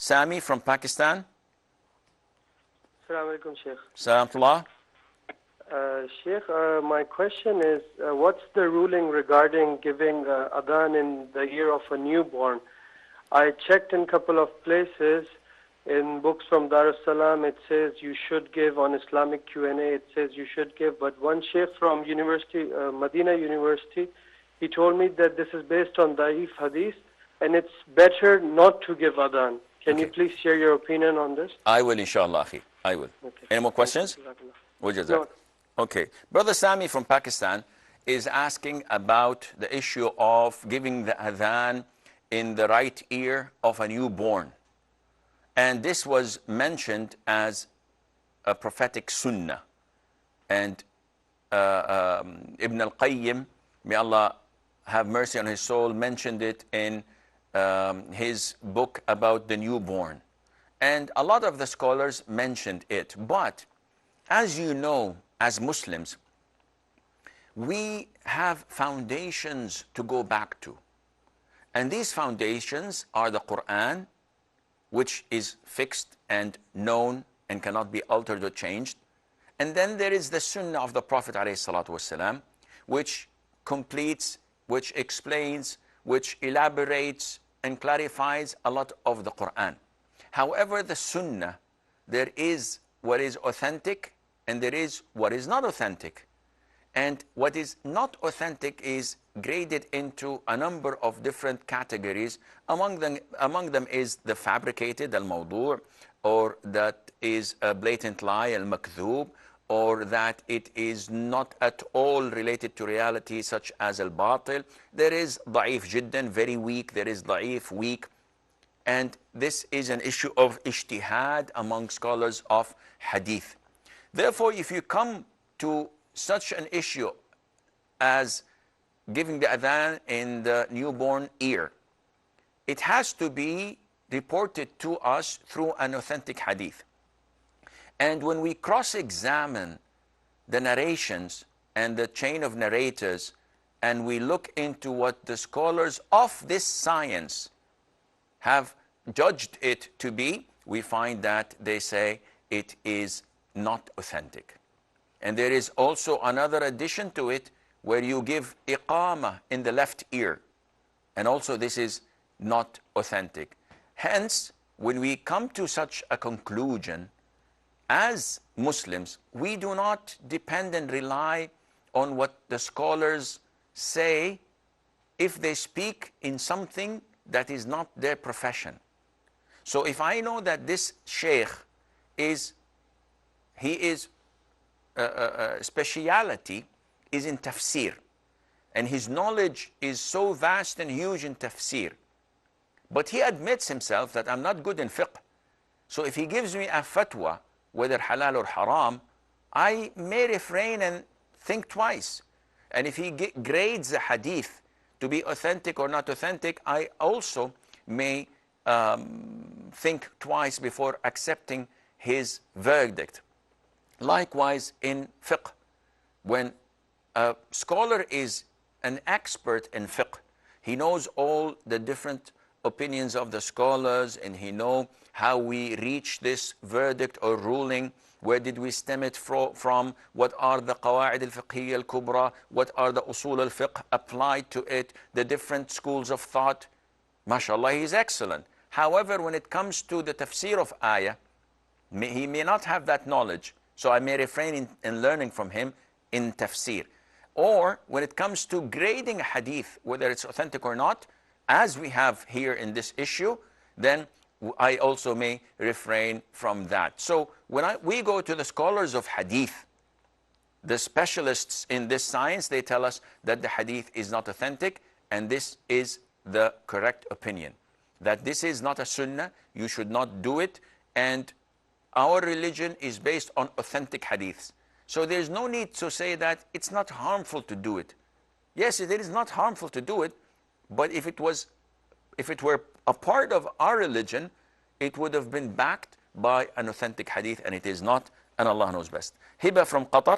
Sami from Pakistan. Assalamu alaikum, Sheikh. Salamullah. Sheikh, my question is, what's the ruling regarding giving Adhaan in the year of a newborn? I checked in a couple of places. In books from Dar es Salaam, it says you should give. On Islamic Q&A, it says you should give. But one sheikh from Medina University, he told me that this is based on Da'if Hadith, and it's better not to give Adhaan. Can you please share your opinion on this? I will, inshallah, akhi. I will. Okay. Any more questions? No. Okay. Brother Sami from Pakistan is asking about the issue of giving the adhan in the right ear of a newborn. And this was mentioned as a prophetic sunnah. And Ibn al-Qayyim, may Allah have mercy on his soul, mentioned it in his book about the newborn. And a lot of the scholars mentioned it. But as you know, as Muslims, we have foundations to go back to. And these foundations are the Quran, which is fixed and known and cannot be altered or changed. And then there is the Sunnah of the Prophet ﷺ, which completes, which explains, which elaborates and clarifies a lot of the Quran. However, the Sunnah, there is what is authentic and there is what is not authentic. And what is not authentic is graded into a number of different categories. Among them is the fabricated, al-mawdu', or that is a blatant lie, al-makdhub, or that it is not at all related to reality, such as al-batil. There is da'if jiddan, very weak. There is da'if, weak. And this is an issue of ijtihad among scholars of hadith. Therefore, if you come to such an issue as giving the adhan in the newborn ear, it has to be reported to us through an authentic hadith. And when we cross-examine the narrations and the chain of narrators, and we look into what the scholars of this science have judged it to be, we find that they say it is not authentic. And there is also another addition to it, where you give iqamah in the left ear. And also this is not authentic. Hence, when we come to such a conclusion, as Muslims, we do not depend and rely on what the scholars say if they speak in something that is not their profession. So if I know that this sheikh his speciality is in tafsir, and his knowledge is so vast and huge in tafsir, but he admits himself that I'm not good in fiqh. So if he gives me a fatwa, whether halal or haram, I may refrain and think twice. And if he grades a hadith to be authentic or not authentic, I also may think twice before accepting his verdict. Likewise in fiqh, when a scholar is an expert in fiqh, he knows all the different opinions of the scholars, and he knows how we reach this verdict or ruling. Where did we stem it from? What are the qawa'id al-fiqhiyya al-kubra? What are the usul al-fiqh applied to it? The different schools of thought. MashaAllah, he is excellent. However, when it comes to the tafsir of ayah, he may not have that knowledge. So I may refrain in learning from him in tafsir. Or when it comes to grading a hadith, whether it's authentic or not, as we have here in this issue, then I also may refrain from that. So when we go to the scholars of hadith, the specialists in this science, they tell us that the hadith is not authentic, and this is the correct opinion. That this is not a sunnah, you should not do it, and our religion is based on authentic hadiths. So there's no need to say that it's not harmful to do it. Yes, it is not harmful to do it, but if it were a part of our religion, it would have been backed by an authentic hadith, and it is not, and Allah knows best. Hiba from Qatar.